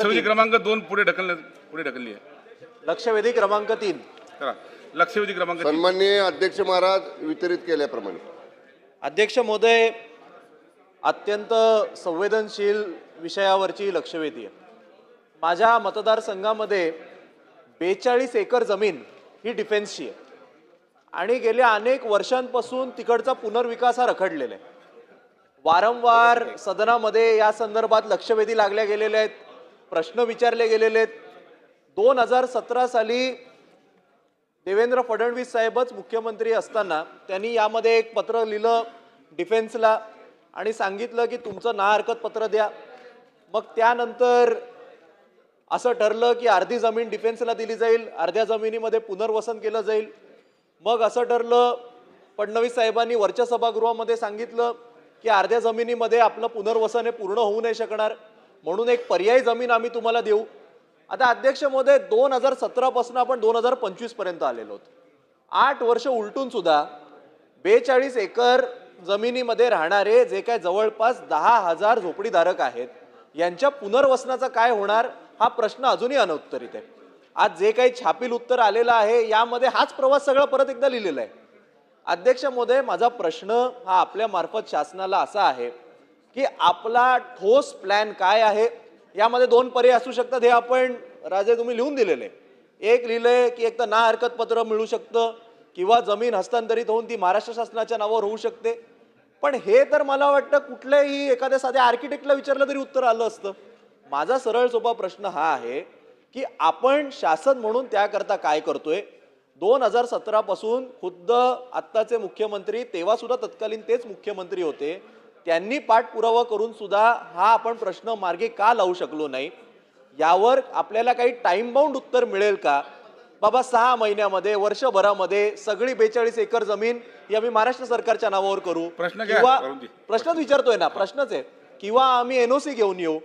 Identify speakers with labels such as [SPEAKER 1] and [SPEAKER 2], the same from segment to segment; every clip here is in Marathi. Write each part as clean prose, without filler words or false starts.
[SPEAKER 1] लक्षवेधी क्रमांक 2 पुढे ढकलली आहे.
[SPEAKER 2] लक्षवेधी क्रमांक 3
[SPEAKER 1] करा. लक्षवेधी क्रमांक 3.
[SPEAKER 3] सन्माननीय अध्यक्ष महाराज, वितरित केल्याप्रमाणे
[SPEAKER 2] अध्यक्ष महोदय, अत्यंत संवेदनशील विषयावरची लक्षवेधी आहे. माझ्या मतदारसंघामध्ये 42 एकर जमीन ही डिफेन्सची आहे आणि गेल्या अनेक वर्षांपासून तिकडचा पुनर्विकास हा रखडलेला आहे. वारंवार सदनामध्ये या संदर्भात लक्षवेधी लागल्या गेलेल्या आहेत, प्रश्न विचारले गेलेले आहेत. 2017 साली देवेंद्र फडणवीस साहेबच मुख्यमंत्री असताना त्यांनी यामध्ये एक पत्र लिहिलं डिफेन्सला आणि सांगितलं की तुमचं ना हरकत पत्र द्या. मग त्यानंतर असं ठरलं की अर्धी जमीन डिफेन्सला दिली जाईल, अर्ध्या जमिनीमध्ये पुनर्वसन केलं जाईल. मग असं ठरलं, फडणवीस साहेबांनी वरच्या सभागृहामध्ये सांगितलं की अर्ध्या जमिनीमध्ये आपलं पुनर्वसन हे पूर्ण होऊ नाही शकणार, म्हणून एक पर्यायी जमीन आम्ही तुम्हाला देऊ. आता अध्यक्ष महोदय, 2017 पासून आपण 2025 पर्यंत आलेलो आहोत. 8 वर्ष उलटून सुद्धा 42 एकर जमिनीमध्ये राहणारे जे काय जवळपास 10,000 झोपडीधारक आहेत, यांच्या पुनर्वसनाचा काय होणार हा प्रश्न अजूनही अनउत्तरित आहे. आज जे काही छापील उत्तर आलेलं आहे यामध्ये हाच प्रवास सगळं परत एकदा लिहिलेला आहे. अध्यक्ष महोदय, माझा प्रश्न हा आपल्या मार्फत शासनाला असा आहे की आपला ठोस प्लॅन काय आहे. यामध्ये 2 पर्याय असू शकतात, हे आपण राजे तुम्ही लिहून दिलेले. एक लिहिलंय की एक तर ना हरकत पत्र मिळू शकतं किंवा जमीन हस्तांतरित होऊन ती महाराष्ट्र शासनाच्या नावावर होऊ शकते. पण हे तर मला वाटतं कुठल्याही एखाद्या साध्या आर्किटेक्टला विचारलं तरी उत्तर आलं असतं. माझा सरळ सोपा प्रश्न हा आहे की आपण शासन म्हणून त्याकरता काय करतोय. 2017 पासून खुद्द आत्ताचे मुख्यमंत्री, तेव्हा सुद्धा तत्कालीन तेच मुख्यमंत्री होते, त्यांनी पाठपुरावा करून सुद्धा हा आपण प्रश्न मार्गी का लावू शकलो नाही. यावर आपल्याला काही टाइम बाउंड उत्तर मिळेल का? बाबा 6 महिन्यामध्ये, वर्षभरामध्ये सगळी 42 एकर जमीन ही आम्ही महाराष्ट्र सरकारच्या नावावर करू, किंवा प्रश्नच विचारतोय ना, प्रश्नच आहे, किंवा आम्ही NOC घेऊन येऊ.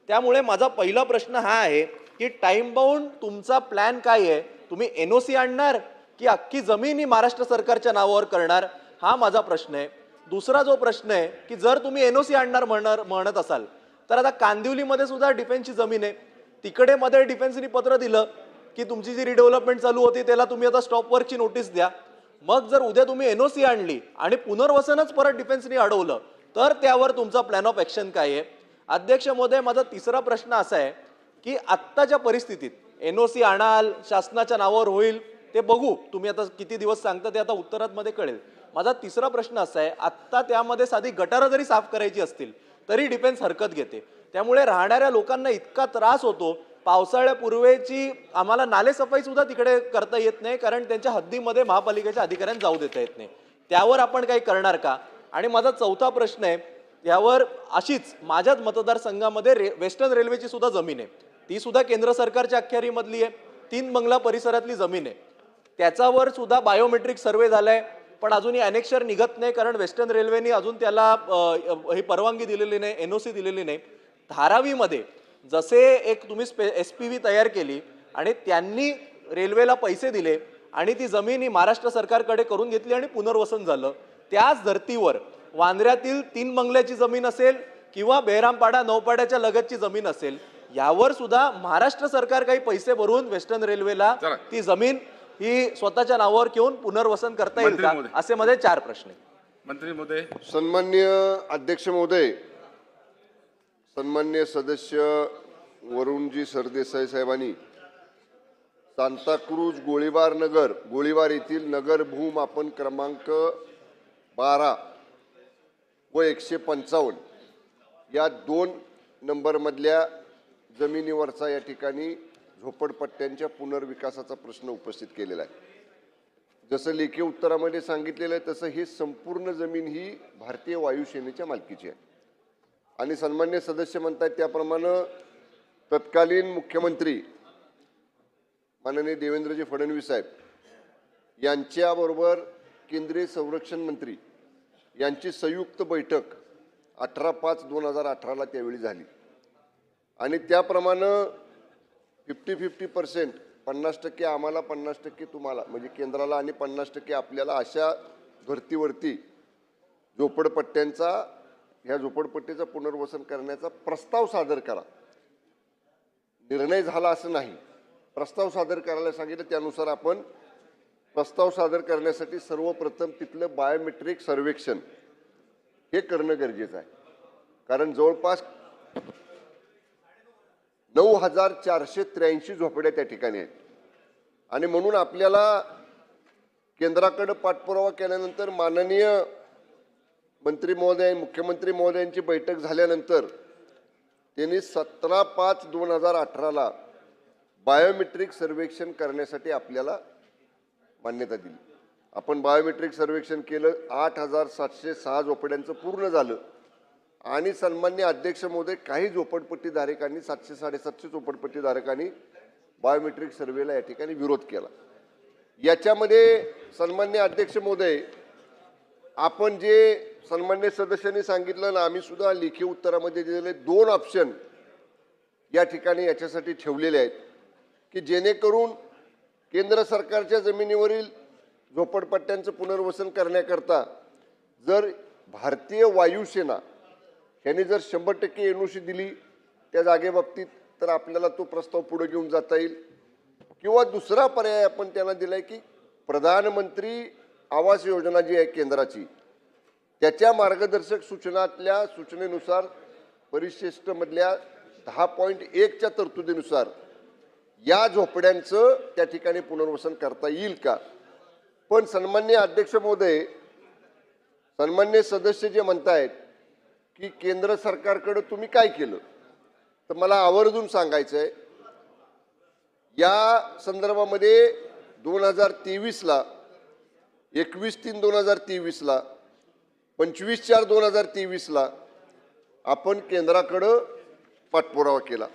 [SPEAKER 2] त्यामुळे माझा पहिला प्रश्न हा आहे की टाइम बाउंड तुमचा प्लॅन काय आहे. तुम्ही NOC आणणार की अख्खी जमीन ही महाराष्ट्र सरकारच्या नावावर करणार, हा माझा प्रश्न आहे. दुसरा जो प्रश्न आहे की जर तुम्ही NOC आणणार म्हणत असाल तर आता कांदिवलीमध्ये सुद्धा डिफेन्सची जमीन आहे. तिकडे मध्ये डिफेन्सनी पत्र दिलं की तुमची जी रिडेव्हलपमेंट चालू होती त्याला तुम्ही आता स्टॉप वर्कची नोटीस द्या. मग जर उद्या तुम्ही NOC आणली आणि पुनर्वसनच परत डिफेन्सनी अडवलं तर त्यावर तुमचा प्लॅन ऑफ ऍक्शन काय आहे. अध्यक्ष महोदय, माझा तिसरा प्रश्न असा आहे की आत्ताच्या परिस्थितीत NOC आणाल, शासनाच्या नावावर होईल, ते बघू, तुम्ही आता किती दिवस सांगता ते आता उत्तरात मध्ये कळेल. माझा तिसरा प्रश्न असा आहे, आत्ता त्यामध्ये साधी गटारं जरी साफ करायची असतील तरी डिफेन्स हरकत घेते. त्यामुळे राहणाऱ्या लोकांना इतका त्रास होतो. पावसाळ्यापूर्वीची आम्हाला नालेसफाई सुद्धा तिकडे करता येत नाही, कारण त्यांच्या हद्दीमध्ये महापालिकेच्या अधिकाऱ्यांना जाऊ देता येत नाही. त्यावर आपण काही करणार का? आणि माझा चौथा प्रश्न आहे, यावर अशीच माझ्याच मतदारसंघामध्ये वेस्टर्न रेल्वेची सुद्धा जमीन आहे, ती सुद्धा केंद्र सरकारच्या अखत्यारीमधली आहे, 3 बंगला परिसरातली जमीन आहे. त्याच्यावर सुद्धा बायोमेट्रिक सर्वे झालाय, पण अजूनही अनेक्षर निघत नाही, कारण वेस्टर्न रेल्वेने अजून त्याला ही परवानगी दिलेली नाही, NOC दिलेली नाही. धारावीमध्ये जसे एक तुम्ही SPV तयार केली आणि त्यांनी रेल्वेला पैसे दिले आणि ती जमीन ही महाराष्ट्र सरकारकडे करून घेतली आणि पुनर्वसन झालं, त्याच धर्तीवर वांद्र्यातील 3 बंगल्याची जमीन असेल किंवा बेहरामपाडा नौपाड्याच्या लगतची जमीन असेल, यावर सुद्धा महाराष्ट्र सरकार काही पैसे भरून वेस्टर्न रेल्वेला ती जमीन ही स्वतःच्या नावावर घेऊन पुनर्वसन करता येईल का? असे माझे 4 प्रश्न आहेत.
[SPEAKER 1] मंत्री महोदय.
[SPEAKER 3] सन्माननीय अध्यक्ष महोदय, सन्माननीय सदस्य वरुणजी सरदेसाई साहेबांनी सांताक्रूज गोळीबार येथील नगर भूमापन क्रमांक 12 व 155 या 2 नंबरमधल्या जमिनीवरचा या ठिकाणी झोपडपट्ट्यांच्या पुनर्विकासाचा प्रश्न उपस्थित केलेला आहे. जसं लेखी उत्तरामध्ये सांगितलेलं आहे तसं ही संपूर्ण जमीन ही भारतीय वायुसेनेच्या मालकीची आहे. आणि सन्मान्य सदस्य म्हणतात त्याप्रमाणे तत्कालीन मुख्यमंत्री माननीय देवेंद्रजी फडणवीस साहेब यांच्याबरोबर केंद्रीय संरक्षण मंत्री यांची संयुक्त बैठक 18/5/2018 त्यावेळी झाली आणि त्याप्रमाणे 50-50% 50% आम्हाला 50% तुम्हाला, म्हणजे केंद्राला आणि 50% आपल्याला, अशा धर्तीवरती ह्या झोपडपट्टीचं पुनर्वसन करण्याचा प्रस्ताव सादर करा. निर्णय झाला असं नाही. प्रस्ताव सादर करायला सांगितलं, त्यानुसार आपण प्रस्ताव सादर करण्यासाठी सर्वप्रथम तिथलं बायोमेट्रिक सर्वेक्षण हे करणं गरजेचं आहे. कारण जवळपास 9,483 झोपड्या त्या ठिकाणी आहेत आणि म्हणून आपल्याला केंद्राकडे पाठपुरावा केल्यानंतर माननीय मंत्री महोदय, मुख्यमंत्री महोदयांची बैठक झाल्यानंतर त्यांनी 17/5/2018 बायोमेट्रिक सर्वेक्षण करण्यासाठी आपल्याला मान्यता दिली. आपण बायोमेट्रिक सर्वेक्षण केलं, 8,706 झोपड्यांचं पूर्ण झालं आणि सन्माननीय अध्यक्ष महोदय, काही झोपडपट्टीधारकांनी 700-750 झोपडपट्टीधारकांनी बायोमेट्रिक सर्वेला या ठिकाणी विरोध केला. याच्यामध्ये सन्माननीय अध्यक्ष महोदय, आपण जे सन्माननीय सदस्यांनी सांगितलं ना, आम्ही सुद्धा लेखी उत्तरामध्ये दिलेले 2 ऑप्शन या ठिकाणी याच्यासाठी ठेवलेले आहेत की जेणेकरून केंद्र सरकारच्या जमिनीवरील झोपडपट्ट्यांचं पुनर्वसन करण्याकरता जर भारतीय वायुसेना यांनी जर 100% एनओसी दिली त्या जागेबाबतीत तर आपल्याला तो प्रस्ताव पुढे घेऊन जाता येईल. किंवा दुसरा पर्याय आपण त्यांना दिलाय की प्रधानमंत्री आवास योजना जी आहे केंद्राची, त्याच्या मार्गदर्शक सूचनातल्या सूचनेनुसार परिशिष्टमधल्या 10.1च्या तरतुदीनुसार या झोपड्यांचं त्या ठिकाणी पुनर्वसन करता येईल का. पण सन्माननीय अध्यक्ष महोदय, सन्माननीय सदस्य जे म्हणतायत की केंद्र सरकारकडे तुम्ही काय केलं, तर मला आवर्जून सांगायचं आहे, या संदर्भामध्ये 2023ला 21/3/2023ला 25/4/2023ला आपण केंद्राकडं पाठपुरावा केला.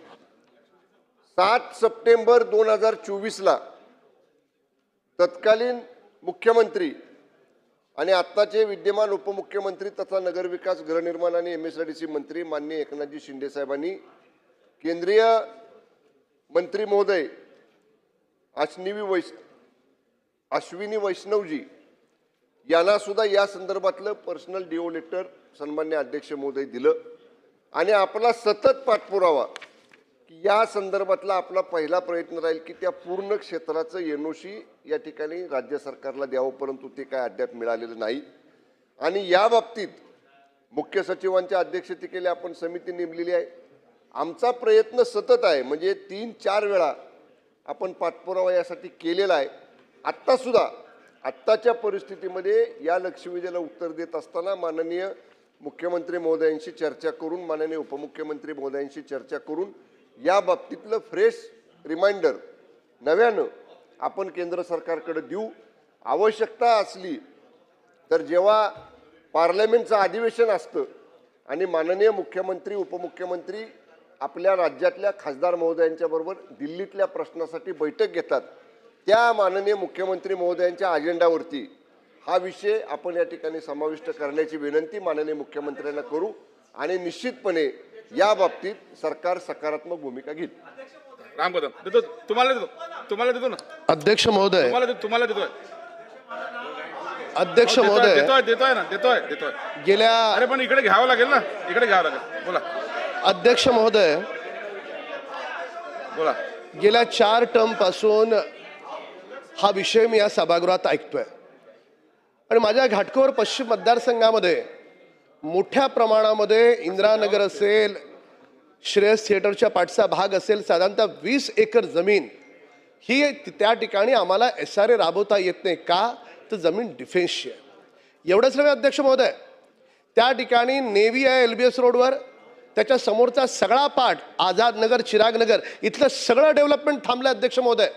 [SPEAKER 3] 7 सप्टेंबर 2024ला तत्कालीन मुख्यमंत्री आणि आत्ताचे विद्यमान उपमुख्यमंत्री तथा नगरविकास, गृहनिर्माण आणि MSRDC मंत्री माननीय एकनाथजी शिंदे साहेबांनी केंद्रीय मंत्री महोदय अश्विनी वैष्णवजी यांना सुद्धा या संदर्भातलं पर्सनल डिओ लेटर सन्मान्य अध्यक्ष महोदय दिलं आणि आपला सतत पाठपुरावा की या संदर्भातला आपला पहिला प्रयत्न राहील की त्या पूर्ण क्षेत्राचं एनओसी या ठिकाणी राज्य सरकारला द्यावं, परंतु ते काय अद्याप मिळालेलं नाही. आणि या बाबतीत मुख्य सचिवांच्या अध्यक्षतेखाली आपण समिती नेमलेली आहे. आमचा प्रयत्न सतत आहे, म्हणजे 3-4 वेळा आपण पाठपुरावा यासाठी केलेला आहे. आत्तासुद्धा आत्ताच्या परिस्थितीमध्ये या लक्षवेधीला उत्तर देत असताना माननीय मुख्यमंत्री महोदयांशी चर्चा करून, माननीय उपमुख्यमंत्री महोदयांशी चर्चा करून या बाबतीतलं फ्रेश रिमाइंडर नव्यानं आपण केंद्र सरकारकडे देऊ. आवश्यकता असली तर जेव्हा पार्लमेंटचं अधिवेशन असतं आणि माननीय मुख्यमंत्री उपमुख्यमंत्री आपल्या राज्यातल्या खासदार महोदयांच्या बरोबर दिल्लीतल्या प्रश्नासाठी बैठक घेतात, त्या माननीय मुख्यमंत्री महोदयांच्या अजेंडावरती हा विषय आपण या ठिकाणी समाविष्ट करण्याची विनंती माननीय मुख्यमंत्र्यांना करू आणि निश्चितपणे या बाबतीत सरकार सकारात्मक भूमिका घेईल.
[SPEAKER 1] राम कदम देतो, तुम्हाला देतो ना
[SPEAKER 4] अध्यक्ष महोदय,
[SPEAKER 1] तुम्हाला देतोय
[SPEAKER 4] अध्यक्ष महोदय,
[SPEAKER 1] देतोय.
[SPEAKER 4] गेल्या
[SPEAKER 1] अरे पण इकडे घ्यावं लागेल ना, इकडे घ्यावं लागेल. बोला
[SPEAKER 4] अध्यक्ष महोदय,
[SPEAKER 1] बोला.
[SPEAKER 4] गेल्या 4 टर्म पासून हा विषय मी या सभागृहात ऐकतोय आणि माझ्या घाटकोपर पश्चिम मतदारसंघामध्ये मोठ्या प्रमाणामध्ये इंदिरानगर असेल, श्रेयस थिएटरच्या पाठचा भाग असेल, साधारणतः 20 एकर जमीन ही त्या ठिकाणी आम्हाला SRA राबवता येत नाही. का तर जमीन डिफेन्सची आहे. एवढंच नव्हे अध्यक्ष महोदय, त्या ठिकाणी नेव्ही आहे LBS रोडवर, त्याच्या समोरचा सगळा पाठ आझादनगर, चिरागनगर इथलं सगळं डेव्हलपमेंट थांबलं अध्यक्ष महोदय.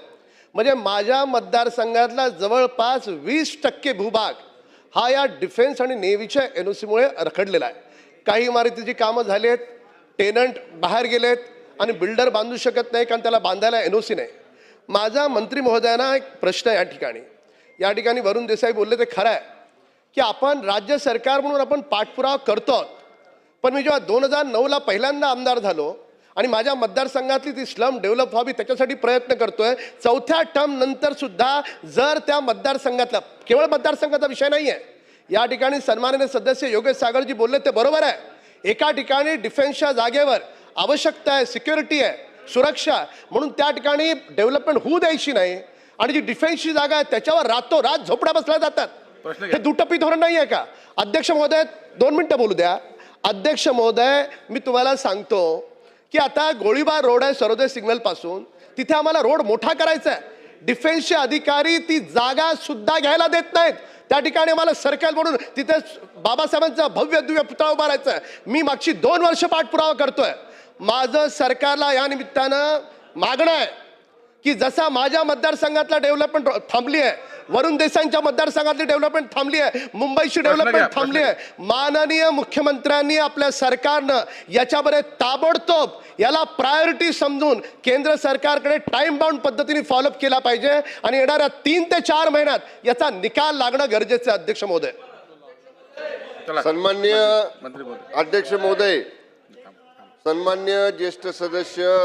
[SPEAKER 4] म्हणजे माझ्या मतदारसंघातला जवळपास 20% भूभाग हा या डिफेन्स आणि नेव्हीच्या NOCमुळे रखडलेला आहे. काही इमारतीची कामं झाली आहेत, टेनंट बाहेर गेलेत आणि बिल्डर बांधू शकत नाही कारण त्याला बांधायला NOC नाही. माझा मंत्री महोदयांना एक प्रश्न आहे या ठिकाणी वरुण देसाई बोलले ते खरं आहे की आपण राज्य सरकार म्हणून आपण पाठपुरावा करतो, पण मी जेव्हा 2009ला पहिल्यांदा आमदार झालो आणि माझ्या मतदारसंघातली ती स्लम डेव्हलप व्हावी त्याच्यासाठी प्रयत्न करतोय. 4थ्या टर्म नंतर सुद्धा जर त्या मतदारसंघातला, केवळ मतदारसंघाचा विषय नाही आहे, या ठिकाणी सन्माननीय सदस्य योगेश सागरजी बोलले ते बरोबर आहे. एका ठिकाणी डिफेन्सच्या जागेवर आवश्यकता आहे, सिक्युरिटी आहे, सुरक्षा, म्हणून त्या ठिकाणी डेव्हलपमेंट होऊ द्यायची नाही. आणि जी डिफेन्सची जागा आहे त्याच्यावर रातोरात झोपड्या बसल्या जातात.
[SPEAKER 1] प्रश्न
[SPEAKER 4] हे दुटप्पी धोरण नाही आहे का? अध्यक्ष महोदय 2 मिनिटं बोलू द्या. अध्यक्ष महोदय, मी तुम्हाला सांगतो की आता गोळीबार रोड आहे सर्वोदय सिग्नल पासून, तिथे आम्हाला रोड मोठा करायचा आहे. डिफेन्सचे अधिकारी ती जागा सुद्धा घ्यायला देत नाहीत. त्या ठिकाणी मला सर्कल म्हणून तिथे बाबासाहेबांचा भव्य दिव्य पुतळा उभारायचा आहे. मी मागची 2 वर्ष पाठपुरावा करतोय. माझं सरकारला या निमित्तानं मागणं आहे की जसा माझ्या मतदारसंघातला डेव्हलपमेंट थांबली आहे, वरुण देसाईंच्या मतदारसंघातली डेव्हलपमेंट थांबली आहे, मुंबईची डेव्हलपमेंट थांबली आहे, माननीय मुख्यमंत्र्यांनी आपल्या सरकारनं याच्यामध्ये ताबडतोब याला प्रायोरिटी समजून केंद्र सरकारकडे टाइम बाउंड पद्धतीने फॉलोअप केला पाहिजे आणि येणाऱ्या 3 ते 4 महिन्यात याचा निकाल लागणं गरजेचं आहे. अध्यक्ष महोदय,
[SPEAKER 1] चला
[SPEAKER 3] सन्मान्य
[SPEAKER 1] मंत्री महोदय.
[SPEAKER 3] अध्यक्ष महोदय, सन्मान्य ज्येष्ठ सदस्य